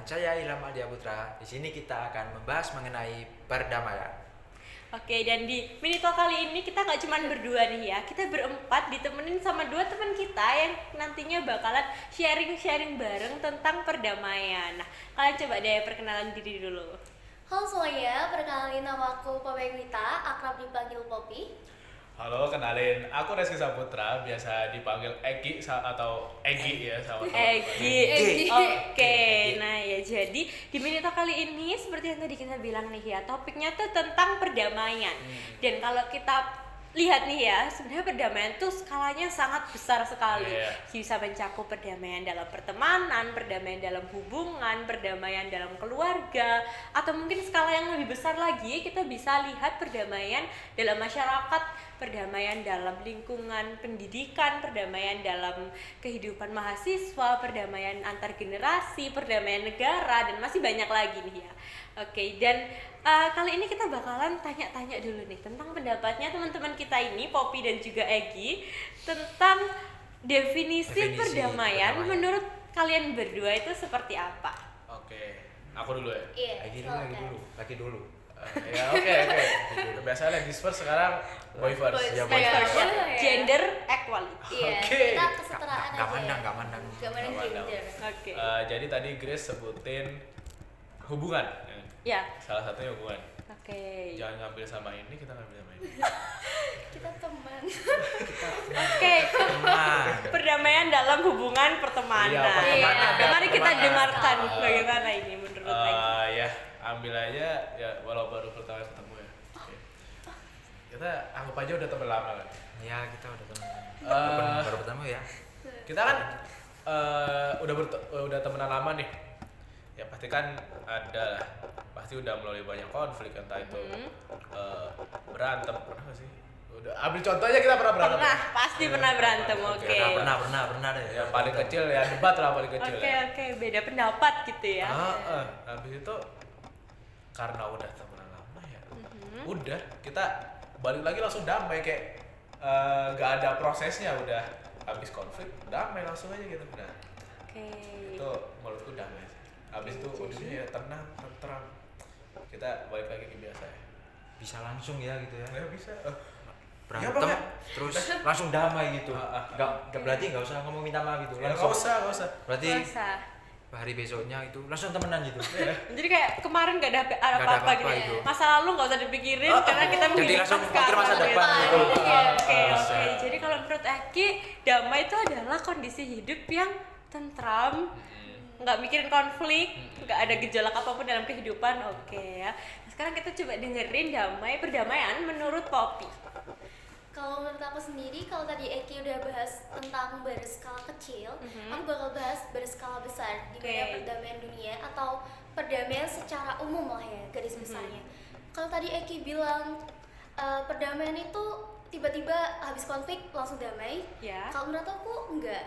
saya Ilham Adia Putra. Di sini kita akan membahas mengenai perdamaian. Oke, dan di mini talk kali ini kita nggak cuma berdua nih ya, kita berempat ditemenin sama dua teman kita yang nantinya bakalan sharing bareng tentang perdamaian. Nah, kalian coba deh perkenalan diri dulu. Halo semuanya, perkenalin nama aku Poppy Wita, akrab dipanggil Poppy. Halo, kenalin, aku Reski Saputra, biasa dipanggil Egi atau Egi ya sama Egi. Oke, nah ya jadi di mini talk kali ini seperti yang tadi kita bilang nih ya, topiknya tuh tentang perdamaian. Dan kalau kita lihat nih ya, sebenarnya perdamaian tuh skalanya sangat besar sekali. Bisa mencakup perdamaian dalam pertemanan, perdamaian dalam hubungan, perdamaian dalam keluarga, atau mungkin skala yang lebih besar lagi kita bisa lihat perdamaian dalam masyarakat, perdamaian dalam lingkungan pendidikan, perdamaian dalam kehidupan mahasiswa, perdamaian antar generasi, perdamaian negara, dan masih banyak lagi nih ya. Oke, dan kali ini kita bakalan tanya-tanya dulu nih tentang pendapatnya teman-teman kita ini, Poppy dan juga Egi, tentang definisi perdamaian menurut kalian berdua itu seperti apa? Oke, aku dulu ya? Iya, Lagi dulu. Ya oke. Biasanya ladies first, sekarang boy first. Ya, boy first. Gender equality. Iya, Oke. kita kesetaraan aja. Gak mandang. Gak mandang gender. Oke. Jadi tadi Grace sebutin hubungan. Ya. Salah satunya hubungan. Oke. Jangan ngambil sama ini, kita ngambil sama ini. Kita teman. Oke. Perdamaian dalam hubungan pertemanan. Iya, pertemanan. Mari kita Pertemanan. dengarkan bagaimana ini menurut Egi. Ya, ambil aja ya walau baru pertama ketemu ya. Oke. Kita anggap aja udah teman lama kan. Ya, kita udah teman. Eh, Baru pertama ya. Kita kan udah temenan lama nih. Ya pasti kan ada lah, pasti udah melalui banyak konflik, entah itu berantem, pernah gak sih? Udah ambil contohnya, kita pernah berantem. Pasti pernah berantem. Oke. Pernah deh. Yang paling kecil ya debat lah, paling kecil. Oke, beda pendapat gitu ya. Habis itu karena udah temenan lama ya, udah kita balik lagi langsung damai, kayak nggak ada prosesnya, udah habis konflik damai langsung aja gitu. Nah, Oke. itu menurutku damai sih. Habis itu udah ya tenang, tentram, kita balik lagi ke biasa ya. Bisa langsung ya gitu ya. Ya bisa. Berantem terus langsung damai gitu. Gak berarti nggak usah ngomong minta maaf gitu. Ya, nggak usah. Berarti Masa. hari besoknya itu langsung temenan gitu. Jadi kayak kemarin gak ada apa-apa gitu. itu. Masa lalu gak usah dipikirin karena kita Jadi menghidupkan langsung mikir sekarang masa depan gitu. Oke. Jadi kalau menurut Eki, damai itu adalah kondisi hidup yang tentram, nggak mikirin konflik, nggak ada gejolak apapun dalam kehidupan. Oke ya. Nah, sekarang kita coba dengerin perdamaian menurut Poppy. Kalau menurut aku sendiri, kalau tadi Eki udah bahas tentang berskala kecil, aku bakal bahas berskala besar, di mana perdamaian dunia atau perdamaian secara umum lah ya, garis besarnya. Kalau tadi Eki bilang perdamaian itu tiba-tiba habis konflik langsung damai. Ya. Kalau menurut aku enggak.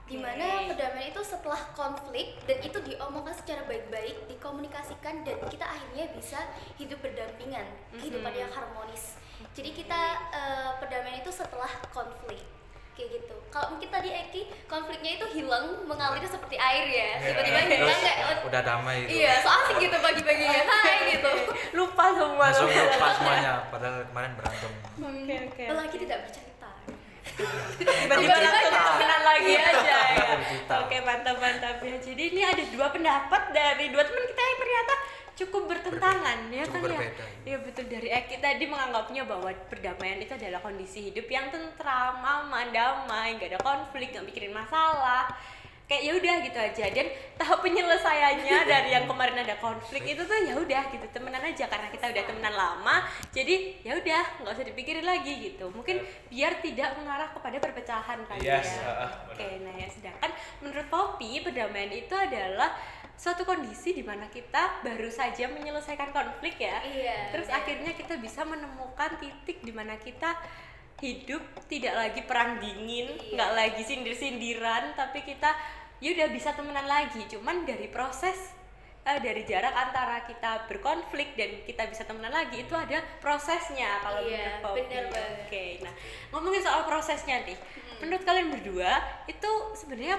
Dimana perdamaian itu setelah konflik dan itu diomongkan secara baik-baik, dikomunikasikan, dan kita akhirnya bisa hidup berdampingan, kehidupan yang harmonis. Jadi kita perdamaian itu setelah konflik kayak gitu. Kalau mungkin tadi Eki konfliknya itu hilang, mengalir seperti air ya, tiba-tiba hilang nggak? Udah damai gitu. Iya, so asik gitu pagi-paginya, hai gitu. Lupa semua. Langsung lupa semuanya, padahal kemarin berantem. Oke. Lelaki tidak bercerita. Tiba-tiba langsung temenan lagi aja ya. Bercerita. Oke, mantap ya. Jadi ini ada dua pendapat dari dua teman kita yang ternyata cukup bertentangan ya kan ya. Berbeda. Iya betul, dari Eki tadi menganggapnya bahwa perdamaian itu adalah kondisi hidup yang tentram, aman, damai, gak ada konflik, gak mikirin masalah. Kayak ya udah gitu aja, dan tahap penyelesaiannya dari yang kemarin ada konflik itu tuh ya udah gitu, temenan aja karena kita udah temenan lama, jadi ya udah nggak usah dipikirin lagi gitu, mungkin biar tidak mengarah kepada perpecahan kali ya. Oke, nah ya, sedangkan menurut Poppy perdamaian itu adalah suatu kondisi di mana kita baru saja menyelesaikan konflik ya, terus akhirnya kita bisa menemukan titik di mana kita hidup tidak lagi perang dingin, nggak lagi sindir-sindiran, tapi kita ya udah bisa temenan lagi. Cuman dari proses dari jarak antara kita berkonflik dan kita bisa temenan lagi itu ada prosesnya kalau menurut Poppy. Bener banget. Oke, nah ngomongin soal prosesnya nih, menurut kalian berdua itu sebenarnya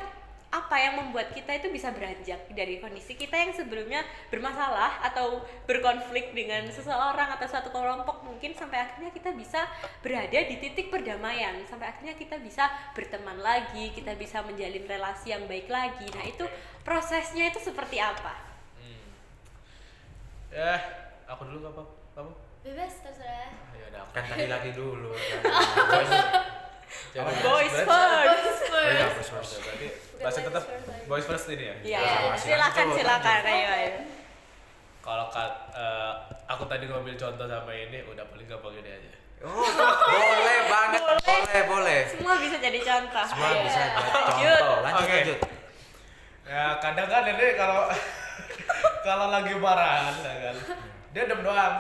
apa yang membuat kita itu bisa beranjak dari kondisi kita yang sebelumnya bermasalah atau berkonflik dengan seseorang atau suatu kelompok, mungkin sampai akhirnya kita bisa berada di titik perdamaian, sampai akhirnya kita bisa berteman lagi, kita bisa menjalin relasi yang baik lagi. Nah itu prosesnya itu seperti apa? Ya, aku dulu apa? Kamu? Bebas terserah. Ya udah. Kan tadi lagi dulu. Jadi, Boys berarti- first. Iya, Boys first. Berarti masih tetap boys first ini ya? Iya, Masih silakan lanjut, silakan, lanjut. ayo. Kalau aku tadi ngambil contoh sama ini, udah paling gampang ini aja. Oh, boleh banget. Boleh. Semua bisa jadi contoh. Semua Ayo. bisa jadi Lanjut. contoh. Lanjut, Oke. lanjut. Ya kadang kan ini kalau lagi marahan, ya kan, dia dem doang.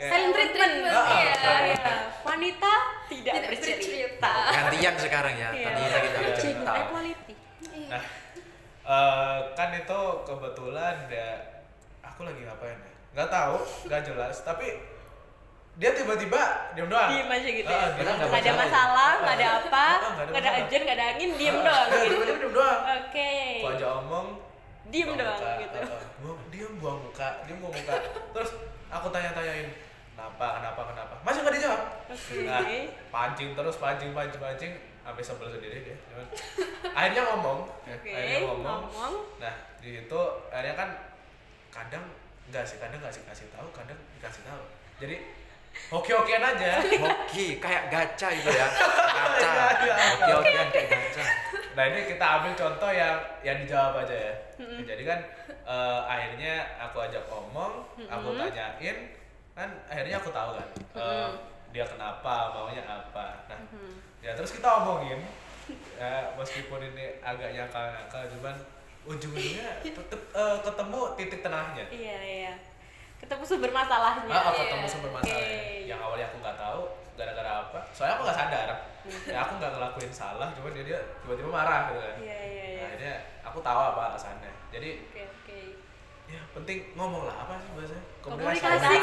Silent treatment. Iya. Wanita tidak bercerita. Gantian sekarang ya. Iya. Tadinya kita Iya. bercerita. Gender equality. Nah, kan itu kebetulan ya aku lagi ngapain ya? Nggak tahu, nggak jelas. Tapi dia tiba-tiba diem doang. Diem aja gitu ya. Diem Nggak doang. Nggak ada masalah, nggak ada apa, nggak ada nggak ada masalah. hujan, nggak ada angin, diem doang. Gitu. Tiba-tiba diem doang. Oke. Aku aja omong, Diem buang doang muka, gitu. buang muka. Terus aku tanya-tanyain, kenapa? Masih nggak dijawab. Oke. Nah, pancing terus, pancing, sampai sebel sendiri dia. Cuman, akhirnya ngomong. Oke, ngomong. Nah, di situ akhirnya kan kadang nggak sih kasih tahu, kadang dikasih tahu. Jadi oke-okean aja. Hoki kayak gacha gitu ya. Gacha. Iya. Hoki-hokian kayak gacha. Nah ini kita ambil contoh yang dijawab aja ya. Jadi kan akhirnya aku ajak ngomong, aku tanyain, kan akhirnya aku tahu kan dia kenapa, maunya apa. Nah ya terus kita omongin, ya, meskipun ini agak nyakal-nyakal, cuman ujung-ujungnya tetep ketemu titik tengahnya. Iya. Ketemu sumber masalahnya. Ketemu sumber masalahnya. Oke. Yang awalnya aku nggak tahu gara-gara apa. Soalnya aku nggak sadar. Ya aku nggak ngelakuin salah, cuman dia tiba-tiba marah gitu kan. Iya. Nah, akhirnya aku tahu apa alasannya. Jadi Oke. ya penting ngomong lah, apa sih bahasanya? Komunikasi.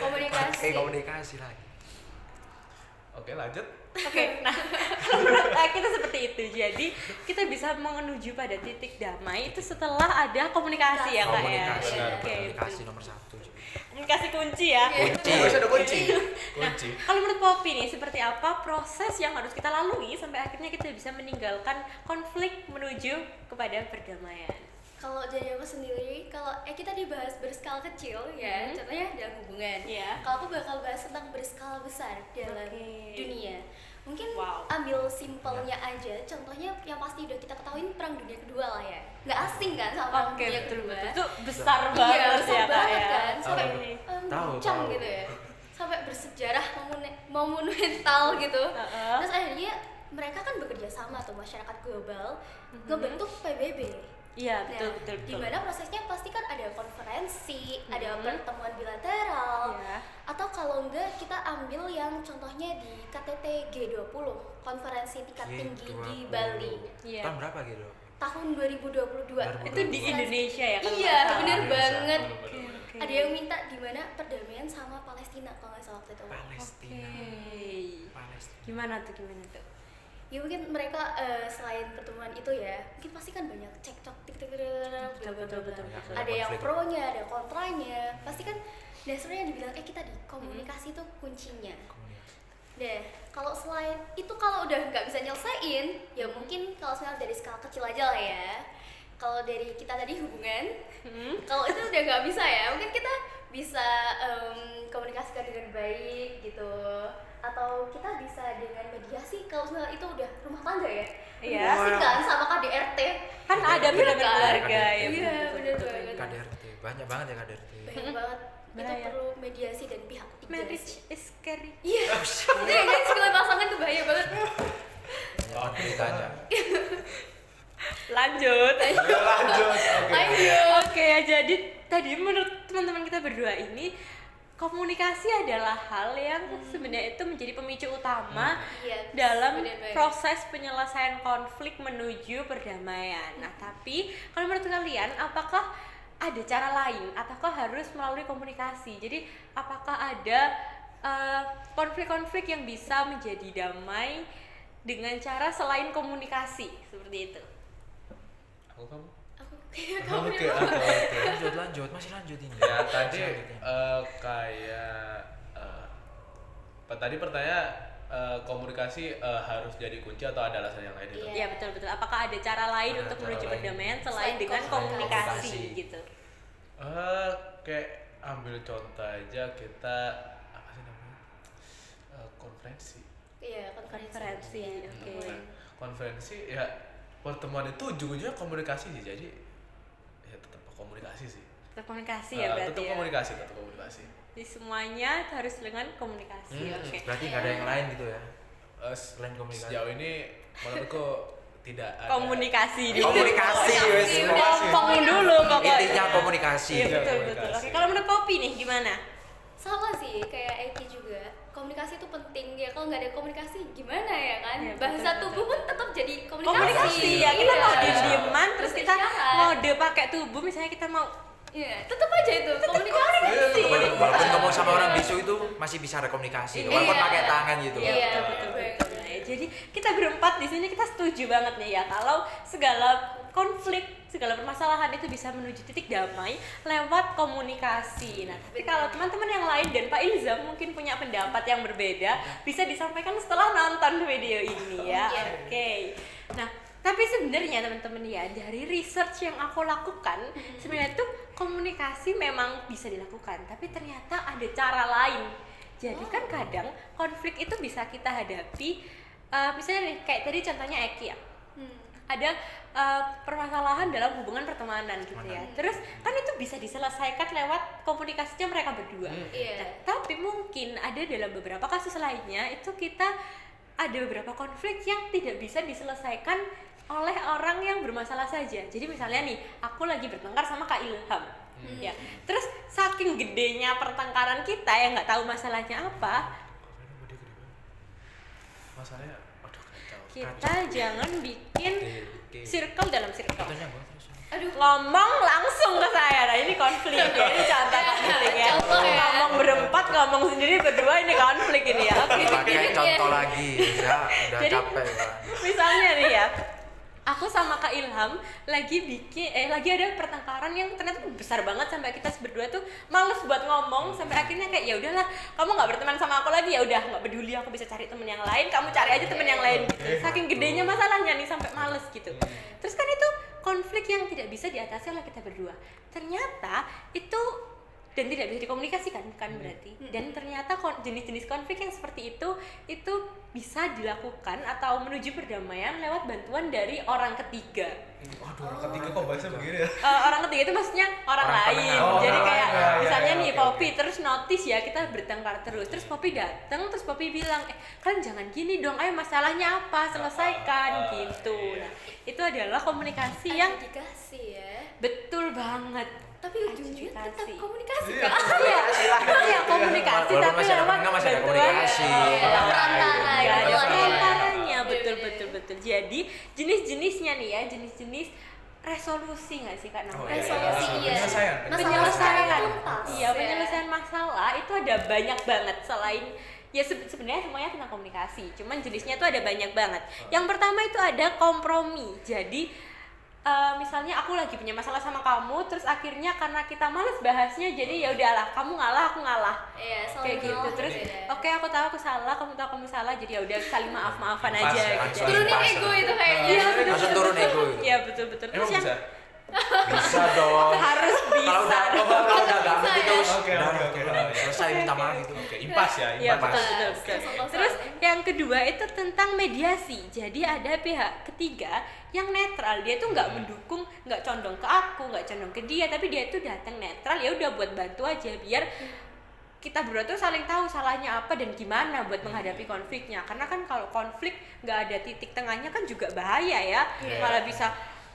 Komunikasi. Komunikasi lagi. Oke lanjut. Oke, nah kalau menurut kita seperti itu. Jadi kita bisa menuju pada titik damai itu setelah ada komunikasi ya kak ya. Komunikasi. Oke, Komunikasi betul. nomor 1. Komunikasi kunci ya. Kunci. Harus ada kunci. Nah, Kunci. kalau menurut Poppy nih, seperti apa proses yang harus kita lalui sampai akhirnya kita bisa meninggalkan konflik menuju kepada perdamaian? Kalau dari aku sendiri, kalau kita dibahas berskala kecil ya, contohnya dalam hubungan. Iya. Kalau aku bakal bahas tentang berskala besar dalam Oke. dunia. Mungkin Wow. ambil simpelnya aja, contohnya yang pasti udah kita ketahuin Perang Dunia Kedua lah ya. Nggak asing kan sama Perang Oke, Dunia betul Kedua. betul. Itu besar Iya, banget besar ya kak banget ya. kan, sampai Tahu, guncang tahu. gitu ya. Sampai bersejarah monumental gitu. Terus akhirnya mereka kan bekerja sama tuh, masyarakat global ngebentuk PBB. Iya, betul betul. Gimana prosesnya pasti kan ada konferensi, ada pertemuan bilateral, Iya. atau kalau enggak kita ambil yang contohnya di KTT G20, konferensi tingkat tinggi di Bali, Iya. Tahun berapa gitu? tahun 2022. Itu di Indonesia ya kalau Iya, nggak salah. bener Indonesia. banget. Oke. Ada yang minta di mana perdamaian sama Palestina kalau nggak salah waktu itu. Palestina. Oke. Palestina. Gimana tuh? Ya mungkin mereka selain pertemuan itu ya, mungkin pasti kan banyak cekcok Betul. ada yang konflik. pronya, ada kontranya. Pasti kan dasarnya dibilang kita di komunikasi itu kuncinya. Komunikasi. Deh, kalau selain itu kalau udah nggak bisa nyelesain, ya mungkin kalau misalnya dari skala kecil aja lah ya. Kalau dari kita tadi hubungan, kalau itu udah nggak bisa ya, mungkin kita bisa komunikasikan dengan baik gitu, atau kita bisa dengan mediasi. Kalau misalnya itu udah rumah tangga ya, Iya. mediasi kan sama KDRT. Kan ada Iya benar kan? keluarga ya. Iya, betul, bener betul, banget. betul. KDRT. Banyak banget ya KDRT. Banyak banget. Itu Bahaya. perlu mediasi dan pihak ketiga Marriage sih. is scary. Iya. Jadi kan sekali pasangan tuh bahaya banget. Oh, ditanya. Lanjut. Lanjut. Oke. Ayo. Oke, jadi tadi menurut teman-teman kita berdua ini komunikasi adalah hal yang sebenarnya itu menjadi pemicu utama Iya, dalam bener banget. proses penyelesaian konflik menuju perdamaian. Nah, tapi kalau menurut kalian apakah ada cara lain ataukah harus melalui komunikasi? Jadi apakah ada konflik-konflik yang bisa menjadi damai dengan cara selain komunikasi seperti itu? Kamu? Aku kayak kamu Oke, ya. oke. Lanjut, masih lanjut ini. Ya tadi Selanjutnya. kayak tadi pertanyaan komunikasi harus jadi kunci atau ada alasan yang lain itu? Iya. Ya betul. Apakah ada cara lain Ada untuk cara menuju lain. perdamaian selain Selain dengan komunikasi komunikasi. gitu? Kayak ambil contoh aja kita apa sih namanya konferensi. Iya, Konferensi, Iya. oke. Nah, konferensi ya pertemuan itu ujung-ujungnya komunikasi sih, jadi ya tetap komunikasi sih. Tetap komunikasi ya berarti tetap ya? komunikasi. Jadi semuanya harus dengan komunikasi, oke. Berarti nggak ada yang lain gitu ya? Selain komunikasi. Sejauh ini menurutku tidak ada Komunikasi dulu. Komunikasi, wes. Ngomong dulu pokoknya. Intinya komunikasi. Iya Iya, betul. komunikasi. Oke, kalau menurut Poppy nih gimana? Sama sih kayak Eki juga, komunikasi itu penting ya. Kalau nggak ada komunikasi gimana ya kan, Iya, bahasa betul. tubuh pun tetap jadi komunikasi. Komunikasi ya, kita Iya. mau diem-dieman terus kita Isyarat. mode pakai tubuh, misalnya kita mau Iya, tetap aja itu komunikasi. Walaupun ngomong sama orang bisu itu masih bisa ada komunikasi, Iya. walaupun pakai tangan gitu. Iya, Iya, betul. betul. Nah, ya, jadi kita berempat di sini kita setuju banget nih ya kalau segala konflik, segala permasalahan itu bisa menuju titik damai lewat komunikasi. Nah, tapi kalau teman-teman yang lain dan Pak Ilzam mungkin punya pendapat yang berbeda, bisa disampaikan setelah nonton video ini ya. Iya. Oke. Nah, tapi sebenarnya teman-teman ya, dari research yang aku lakukan, sebenarnya tuh komunikasi memang bisa dilakukan, tapi ternyata ada cara lain. Jadi kan kadang konflik itu bisa kita hadapi, misalnya nih, kayak tadi contohnya Eki ya, ada permasalahan dalam hubungan pertemanan gitu ya. Terus kan itu bisa diselesaikan lewat komunikasinya mereka berdua. Iya. Nah, tapi mungkin ada dalam beberapa kasus lainnya itu kita ada beberapa konflik yang tidak bisa diselesaikan oleh orang yang bermasalah saja. Jadi misalnya nih, aku lagi bertengkar sama Kak Ilham. Ya. Terus saking gedenya pertengkaran kita yang nggak tahu masalahnya apa, Masalahnya aduh kacau. kita jangan bikin Oke. circle dalam circle. Contohnya gua terus. Aduh. Ngomong langsung ke saya. Nah, ini konflik ya. Ini contoh konflik ya. Contoh ya. Ngomong berempat, ngomong sendiri berdua, ini konflik ini ya. Oke. Pakai contoh lagi, ya udah Jadi- capek kan. Misalnya nih ya, aku sama Kak Ilham lagi lagi ada pertengkaran yang ternyata besar banget sampai kita berdua tuh males buat ngomong, sampai akhirnya kayak ya udahlah, kamu nggak berteman sama aku lagi, ya udah nggak peduli, aku bisa cari temen yang lain, kamu cari aja temen yang lain gitu. Saking gedenya masalahnya nih sampai males gitu. Terus kan itu konflik yang tidak bisa diatasi oleh kita berdua. Ternyata itu dan tidak bisa dikomunikasikan kan berarti. Dan ternyata jenis-jenis konflik yang seperti itu bisa dilakukan atau menuju perdamaian lewat bantuan dari orang ketiga. Waduh, orang ketiga kok bahasnya begini ya? Orang ketiga itu maksudnya orang Orang lain. penengah. Oh, Jadi orang kayak lain. Ya, misalnya ya, nih oke, Poppy oke. terus notice ya kita bertengkar terus. Terus Poppy datang, terus Poppy bilang, kalian jangan gini dong, ayo masalahnya apa, selesaikan gitu. Iya. Nah, itu adalah komunikasi yang dikasih ya. betul banget. Tapi ujung-ujungnya tetap Komunikasi. komunikasi Iya. kan? Iya, komunikasi Walaupun tapi masih ada lewat penengah, masih ada bantuan. komunikasi. Iya, Perantara, iya, ada iya. perantaranya, Iya, betul iya, betul iya. betul. Jadi jenis-jenisnya nih ya, jenis-jenis resolusi nggak sih Kak namanya? Resolusi, iya. Penyelesaian. Penyelesaian, tuntas, iya, ya. penyelesaian masalah itu ada banyak banget selain ya sebenarnya semuanya tentang komunikasi, cuman jenisnya tuh ada banyak banget. Yang pertama itu ada kompromi. Jadi misalnya aku lagi punya masalah sama kamu, terus akhirnya karena kita males bahasnya, jadi ya udahlah, kamu ngalah, aku ngalah. Iya, saling Kayak gitu. mengalah Terus gitu ya. oke, aku tahu aku salah, kamu tahu kamu salah, jadi ya udah saling maaf-maafan Pas, aja ya, gitu. langsung. Turunin Pas, ego itu kayaknya. Iya, betul. Langsung turun ego gitu. Iya, betul-betul. Terus Emang yang bisa? Bisa dong. harus Kalau bisa. udah gak Bisa gitu, ya? Oke, udah, oke, udah, oke. selesai minta maaf gitu. Oke, impas ya, Iya, impas. betul. Terus yang kedua itu tentang mediasi. Jadi ada pihak ketiga yang netral. Dia tuh nggak mendukung, nggak condong ke aku, nggak condong ke dia, tapi dia tuh datang netral. Ya udah buat bantu aja biar kita berdua tuh saling tahu salahnya apa dan gimana buat menghadapi konfliknya. Karena kan kalau konflik nggak ada titik tengahnya kan juga bahaya ya. Iya. Malah bisa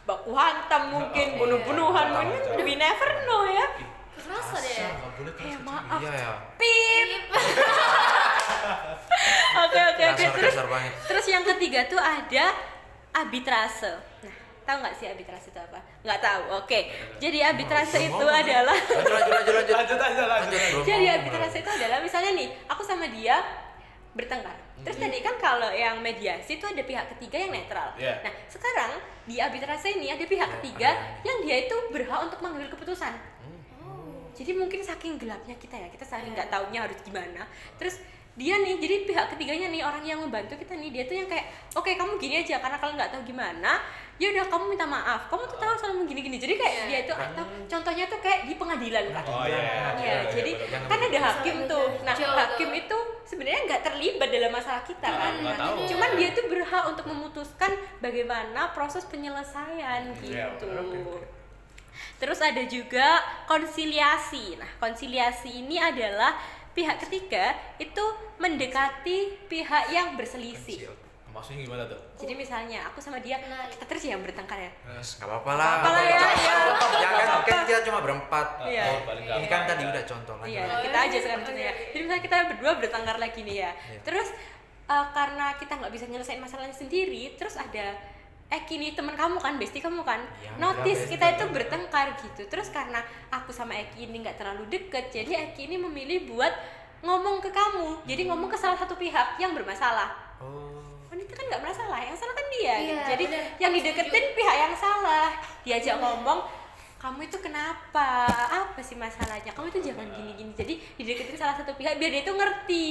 baku hantam mungkin, bunuh-bunuhan, Betul. we never know ya. Kekerasan ya. Nggak boleh keras kecil. Maaf. Iya ya. Pip. Oke. Terus Kasar banget. terus yang ketiga tuh ada arbitrase. Nah, tahu nggak sih arbitrase itu apa? Nggak tahu. Oke. Jadi arbitrase itu adalah Lanjut. Lanjut aja, lanjut. Belum jadi ngomong, arbitrase itu adalah misalnya nih, aku sama dia bertengkar. Terus tadi kan kalau yang mediasi itu ada pihak ketiga yang netral. Yeah. Nah, sekarang di arbitrase ini ada pihak ketiga yang dia itu berhak untuk mengambil keputusan. Jadi mungkin saking gelapnya kita ya, kita saking nggak taunya harus gimana. Terus dia nih, jadi pihak ketiganya nih, orang yang membantu kita nih, dia tuh yang kayak, oke kamu gini aja karena kalian nggak tahu gimana, ya udah kamu minta maaf, kamu tuh tahu selalu gini-gini. Jadi kayak dia itu atau contohnya tuh kayak di pengadilan. Iya, jadi kan ada hakim tuh. Nah, hakim itu sebenarnya nggak terlibat dalam masalah kita kan. Cuman dia tuh berhak untuk memutuskan bagaimana proses penyelesaian gitu. Terus ada juga konsiliasi. Nah, konsiliasi ini adalah pihak ketiga itu mendekati pihak yang berselisih. Maksudnya gimana tuh? Jadi misalnya aku sama dia, kita terus yang bertengkar ya. Nggak apa-apa lah. Apa-apa lah ya. Ya kan kita cuma berempat. Iya. Ini kan tadi udah contoh lagi. Iya, kita aja sekarang contohnya. Jadi misalnya kita berdua bertengkar lagi nih ya. Terus karena kita nggak bisa nyelesain masalahnya sendiri, terus ada Eki nih teman kamu kan, bestie kamu kan, notice kita itu bertengkar gitu. Terus karena aku sama Eki ini nggak terlalu deket, jadi Eki ini memilih buat ngomong ke kamu. Jadi ngomong ke salah satu pihak yang bermasalah. Wanita kan nggak bermasalah, yang salah kan dia. Gitu. Jadi yang dideketin pihak yang salah. Diajak ngomong, kamu itu kenapa? Apa sih masalahnya? Kamu itu jangan gini-gini. Jadi dideketin salah satu pihak biar dia itu ngerti.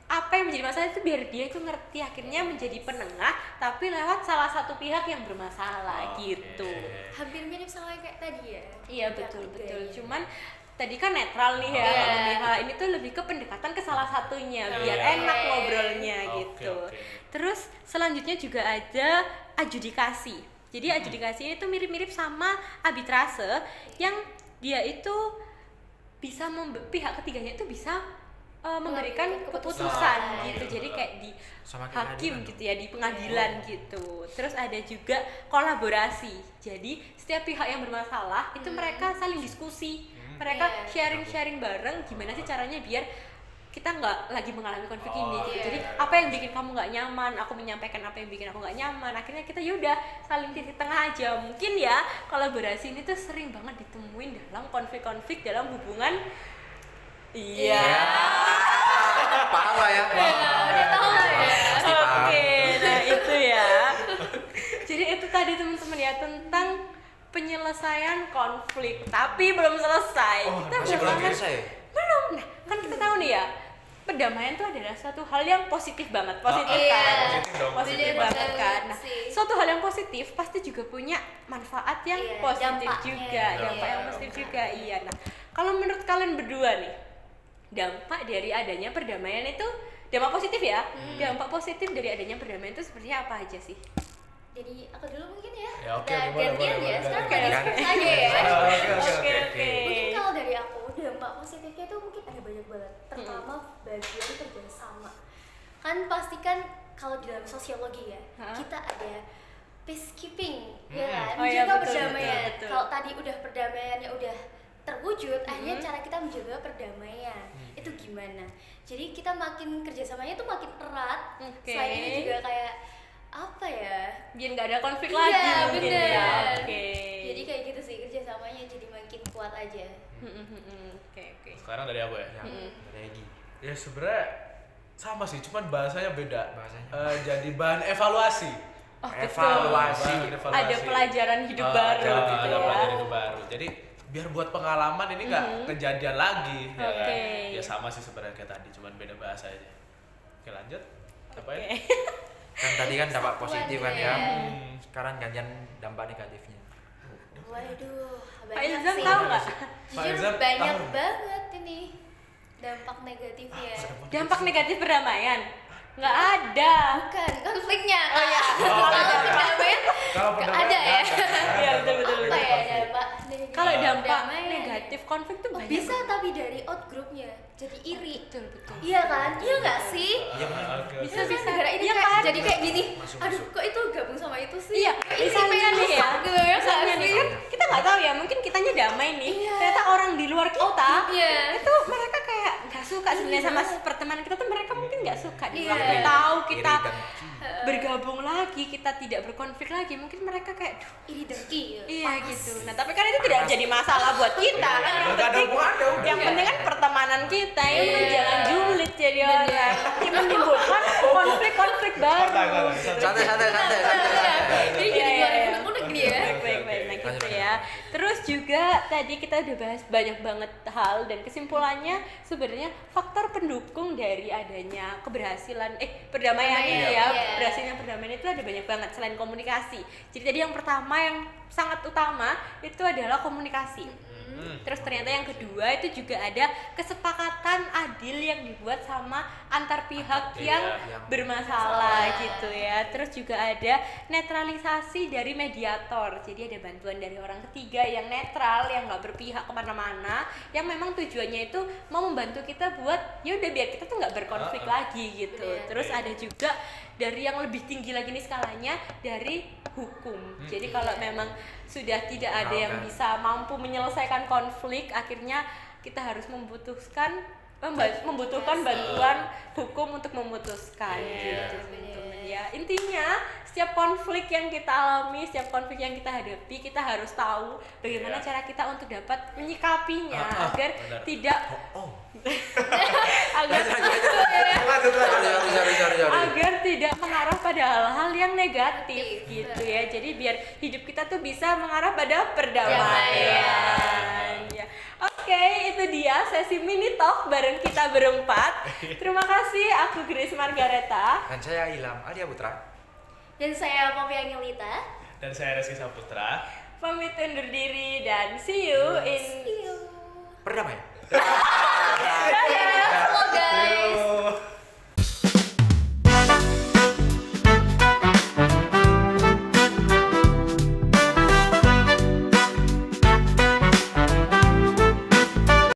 Apa yang menjadi masalah itu biar dia itu ngerti, akhirnya menjadi penengah tapi lewat salah satu pihak yang bermasalah gitu. Hampir mirip sama kayak tadi ya. Iya betul. Cuman tadi kan netral nih ya. Ini tuh lebih ke pendekatan ke salah satunya biar enak ngobrolnya gitu. Terus selanjutnya juga ada adjudikasi. Jadi adjudikasi ini tuh mirip-mirip sama arbitrase yang dia itu bisa pihak ketiganya itu bisa memberikan keputusan gitu. Jadi kayak di hakim gitu ya, di pengadilan gitu. Terus ada juga kolaborasi. Jadi setiap pihak yang bermasalah itu mereka saling diskusi. Mereka sharing bareng gimana sih caranya biar kita nggak lagi mengalami konflik ini gitu. Jadi apa yang bikin kamu nggak nyaman, aku menyampaikan apa yang bikin aku nggak nyaman. Akhirnya kita yaudah saling titik tengah aja. Mungkin ya kolaborasi ini tuh sering banget ditemuin dalam konflik-konflik dalam hubungan. Iya. Paham lah ya. Udah tahu lah ya. Oke, nah itu ya. Jadi itu tadi teman-teman ya tentang penyelesaian konflik, tapi belum selesai. Masih belum selesai. Belum. Nah, kan kita tahu nih ya, perdamaian itu adalah suatu hal yang positif banget, positif kan? Positif banget kan. Nah, suatu hal yang positif pasti juga punya manfaat yang positif juga, dampak yang positif juga. Iya. Nah, kalau menurut kalian berdua nih, dampak dari adanya perdamaian itu dampak positif ya? Dampak positif dari adanya perdamaian itu seperti apa aja sih? Jadi aku dulu mungkin ya. Ya, oke, Udah gantian boleh, ya. Sekarang boleh. ganti aja ya. Oke. Mungkin kalau dari aku dampak positifnya itu mungkin ada banyak banget. Terutama bagian kerjasama. Kan pasti kan kalau di dalam sosiologi ya, kita ada peacekeeping, ya kan? Oh iya, Menjaga betul, perdamaian. betul. Kalau tadi udah perdamaiannya udah terwujud, akhirnya cara kita menjaga perdamaian itu gimana? Jadi kita makin kerjasamanya tuh makin erat. Selain ini juga kayak apa ya? Biar nggak ada konflik Iya, lagi mungkin bener. ya. Oke. Jadi kayak gitu sih kerjasamanya jadi makin kuat aja. Oke. Sekarang dari aku ya. Dari Egi. Ya sebenarnya sama sih, cuman bahasanya beda. Bahasanya. Jadi bahan evaluasi. Oh, Evaluasi. betul. Ada pelajaran hidup baru ada, gitu ada ya. pelajaran hidup baru. Jadi biar buat pengalaman ini nggak kejadian lagi, ya kan? Oke. Ya sama sih sebenarnya kayak tadi, cuman beda bahasa aja. Oke lanjut. Apa ya? Kan tadi kan dampak positif kan ya. Iya. Sekarang gantian dampak negatifnya. Waduh, Pak banyak Ilzam sih. tahu nggak? Pak Jujur Ilzam banyak tahu. banget ini dampak negatifnya. Dampak negatif perdamaian? Nggak ada. Bukan konfliknya. Oh iya. Kalau perdamaian Kalau nggak perdamaian ada ya. Iya betul. Apa ya dampak negatif? Kalau dampak Perdamaian. negatif konflik tuh Oh, banyak. bisa tapi dari outgroupnya jadi iri. Betul. Iya kan? Iya nggak sih? Iya benar. Oke, Bisa. oke. Gara ini Iya kayak kan? jadi kayak gini. Masuk. Aduh, kok itu gabung sama itu sih? Iya, Ini misalnya pengen nih ya, rusak gitu ya, misalnya nggak nih sih? kan kita nggak tahu ya, mungkin kitanya damai nih, Iya. ternyata orang di luar kita Iya. itu mereka kayak nggak suka sebenarnya sama pertemanan kita tuh mereka mungkin nggak suka di Iya. waktu tahu kita Iri dan bergabung lagi, kita tidak berkonflik lagi, mungkin mereka kayak duh, Ini dengki. iya panas. gitu. Nah tapi kan itu tidak jadi masalah buat kita. Nggak ada hubungannya, udah. Yang penting kan pertemanan kita, yang penting jangan julid jadi orang, nanti menimbulkan konflik-konflik baru. Santai. Jadi jadi Iya, iya. unek-unek nih ya. Baik, nah gitu Lanjut. ya. Terus juga tadi kita udah bahas banyak banget hal dan kesimpulannya sebenarnya faktor pendukung dari adanya keberhasilan perdamaian Perdamaian, itu ya, iya. berhasilnya perdamaian itu ada banyak banget selain komunikasi. Jadi tadi yang pertama yang sangat utama itu adalah komunikasi. Terus ternyata yang kedua itu juga ada kesepakatan adil yang dibuat sama antar pihak yang bermasalah gitu ya. Terus juga ada netralisasi dari mediator. Jadi ada bantuan dari orang ketiga yang netral, yang nggak berpihak kemana-mana, yang memang tujuannya itu mau membantu kita buat ya udah biar kita tuh nggak berkonflik lagi gitu. Bener. Terus ada juga dari yang lebih tinggi lagi nih skalanya dari hukum. Jadi kalau memang sudah tidak ada yang bisa mampu menyelesaikan konflik, akhirnya kita harus membutuhkan bantuan hukum untuk memutuskan gitu teman-teman ya. Intinya setiap konflik yang kita alami, setiap konflik yang kita hadapi, kita harus tahu bagaimana cara kita untuk dapat menyikapinya agar benar. tidak agar Sorry. agar tidak mengarah pada hal-hal yang negatif gitu ya. Jadi biar hidup kita tuh bisa mengarah pada perdamaian. Ya. Oke, itu dia sesi mini talk bareng kita berempat. Terima kasih, aku Grace Margareta. Dan saya Ilham Adia Putra. Dan saya Poppy Angelita. Dan saya Reski Saputra. Pamit undur diri dan see you in See you. Perdamaian.